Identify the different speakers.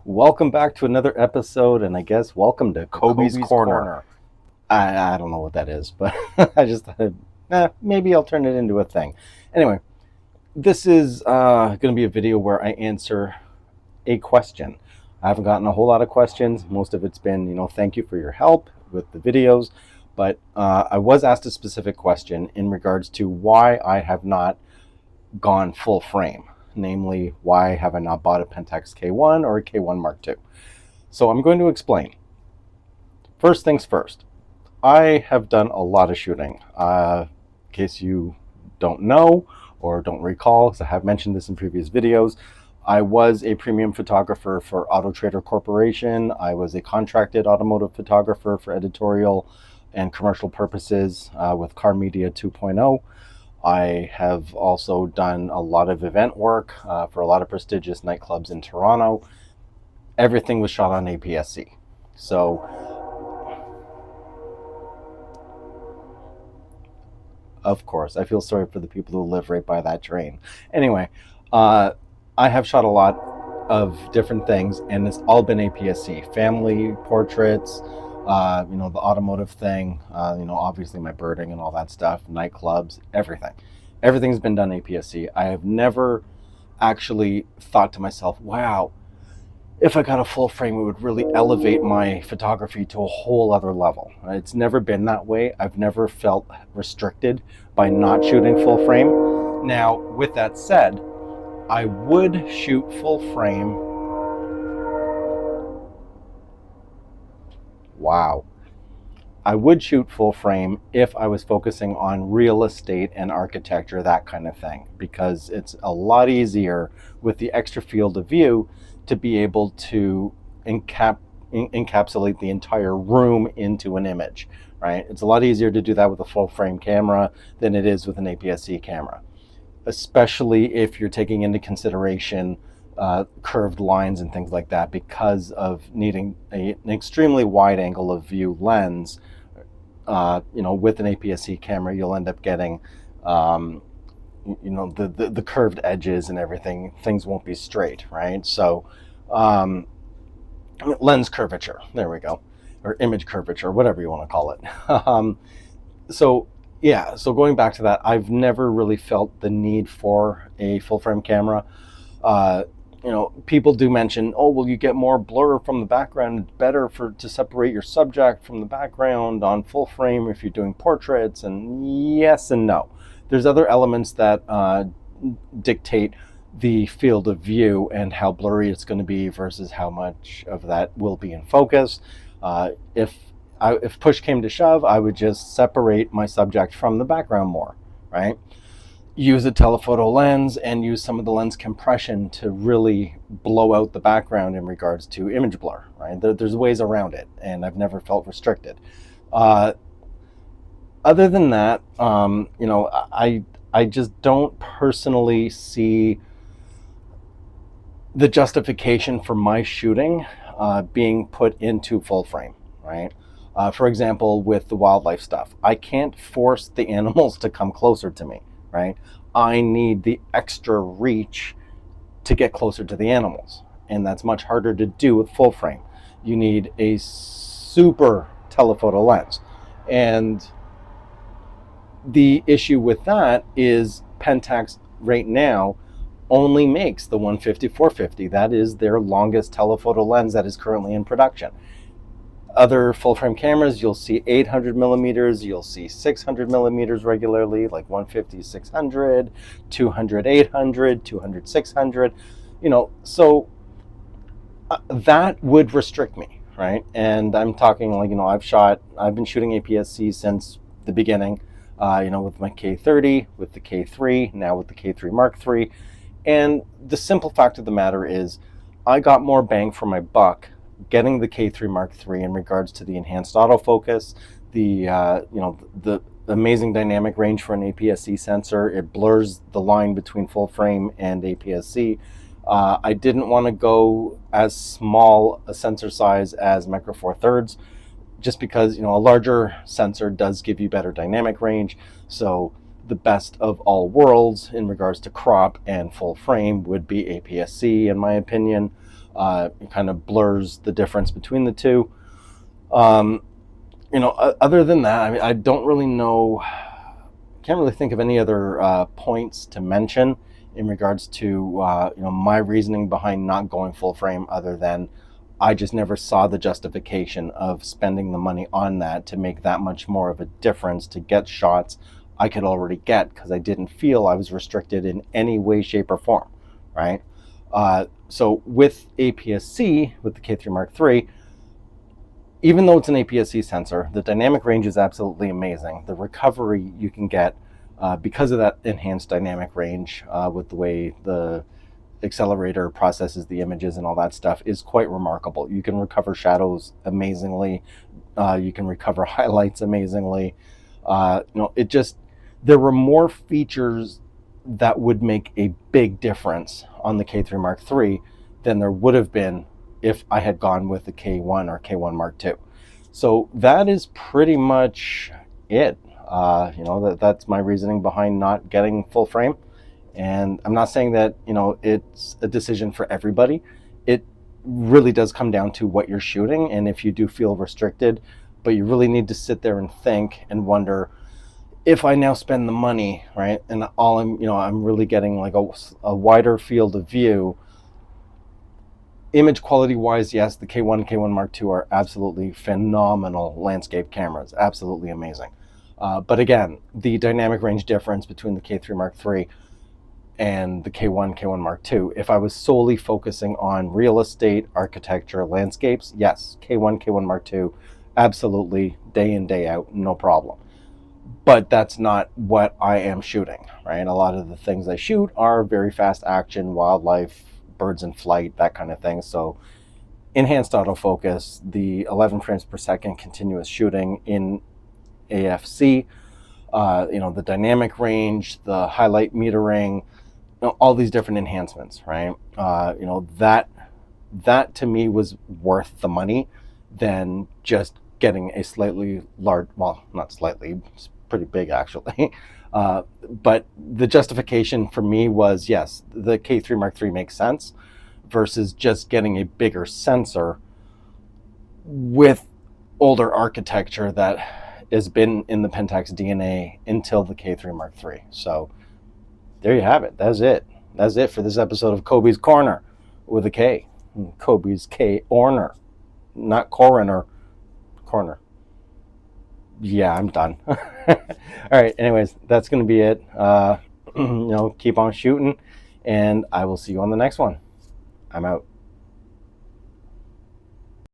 Speaker 1: Welcome back to another episode, and I guess welcome to Kobie's Corner. I don't know what that is, but I just thought maybe I'll turn it into a thing. Anyway, this is going to be a video where I answer a question. I haven't gotten a whole lot of questions. Most of it's been, thank you for your help with the videos, but I was asked a specific question in regards to why I have not gone full frame. Namely, why have I not bought a Pentax K-1 or a K-1 Mark II? So I'm going to explain. First things first, I have done a lot of shooting. In case you don't know or don't recall, because I have mentioned this in previous videos, I was a premium photographer for Auto Trader Corporation. I was a contracted automotive photographer for editorial and commercial purposes with Car Media 2.0. I have also done a lot of event work for a lot of prestigious nightclubs in Toronto. Everything was shot on APS-C. So, of course, I feel sorry for the people who live right by that train. Anyway, I have shot a lot of different things, and it's all been APS-C. Family portraits, the automotive thing, obviously my birding and all that stuff, nightclubs, everything. Everything's been done APS-C. I have never actually thought to myself, wow, if I got a full frame, it would really elevate my photography to a whole other level. It's never been that way. I've never felt restricted by not shooting full frame. Now, with that said, I would shoot full frame. Wow. I would shoot full frame if I was focusing on real estate and architecture, that kind of thing, because it's a lot easier with the extra field of view to be able to encapsulate the entire room into an image, right? It's a lot easier to do that with a full frame camera than it is with an APS-C camera, especially if you're taking into consideration curved lines and things like that, because of needing an extremely wide angle of view lens. With an APS-C camera, you'll end up getting, the curved edges and everything. Things won't be straight, right? So, lens curvature. There we go, or image curvature, whatever you want to call it. So yeah, so going back to that, I've never really felt the need for a full frame camera. People do mention, oh, well, you get more blur from the background. It's better to separate your subject from the background on full frame if you're doing portraits. And yes and no. There's other elements that dictate the field of view and how blurry it's going to be versus how much of that will be in focus. If push came to shove, I would just separate my subject from the background more, right? Use a telephoto lens and use some of the lens compression to really blow out the background in regards to image blur, right? There's ways around it, and I've never felt restricted. Other than that, I just don't personally see the justification for my shooting being put into full frame, right? For example, with the wildlife stuff, I can't force the animals to come closer to me, right? I need the extra reach to get closer to the animals, and that's much harder to do with full frame. You need a super telephoto lens, and the issue with that is Pentax right now only makes the 150-450. That is their longest telephoto lens that is currently in production. Other full frame cameras, you'll see 800 millimeters, you'll see 600 millimeters regularly, like 150 600, 200 800, 200 600. So that would restrict me, right? And I'm talking like, I've been shooting APS-C since the beginning, with my K30, with the K3, now with the K3 Mark III. And the simple fact of the matter is, I got more bang for my buck getting the K3 Mark III in regards to the enhanced autofocus, the amazing dynamic range for an APS-C sensor. It blurs the line between full frame and APS-C. I didn't want to go as small a sensor size as Micro Four Thirds, just because a larger sensor does give you better dynamic range. So the best of all worlds in regards to crop and full frame would be APS-C, in my opinion. It kind of blurs the difference between the two. Um, other than that, I mean, I don't really know, can't really think of any other points to mention in regards to my reasoning behind not going full frame, other than I just never saw the justification of spending the money on that to make that much more of a difference to get shots I could already get, because I didn't feel I was restricted in any way, shape, or form, right? So with APS-C, with the K3 Mark III, even though it's an APS-C sensor, the dynamic range is absolutely amazing. The recovery you can get because of that enhanced dynamic range with the way the accelerator processes the images and all that stuff is quite remarkable. You can recover shadows amazingly. You can recover highlights amazingly. There were more features that would make a big difference on the K3 Mark III than there would have been if I had gone with the K1 or K1 Mark II. So that is pretty much it. That's my reasoning behind not getting full frame. And I'm not saying that, it's a decision for everybody. It really does come down to what you're shooting. And if you do feel restricted, but you really need to sit there and think and wonder, if I now spend the money, right, and I'm really getting like a wider field of view. Image quality wise, yes, the K1, K1 Mark II are absolutely phenomenal landscape cameras, absolutely amazing. But again, the dynamic range difference between the K3 Mark III and the K1, K1 Mark II, if I was solely focusing on real estate, architecture, landscapes, yes, K1, K1 Mark II, absolutely, day in, day out, no problem. But that's not what I am shooting, right? A lot of the things I shoot are very fast action, wildlife, birds in flight, that kind of thing. So enhanced autofocus, the 11 frames per second continuous shooting in AFC, the dynamic range, the highlight metering, all these different enhancements, right? That to me was worth the money than just getting a slightly large, well, not slightly, it's pretty big actually. But the justification for me was, yes, the K3 Mark III makes sense versus just getting a bigger sensor with older architecture that has been in the Pentax DNA until the K3 Mark III. So there you have it. That's it. That's it for this episode of Kobie's Korner with a K. Kobie's K-Orner, not Korner. Korner. Yeah, I'm done. All right. Anyways, that's going to be it. Keep on shooting, and I will see you on the next one. I'm out.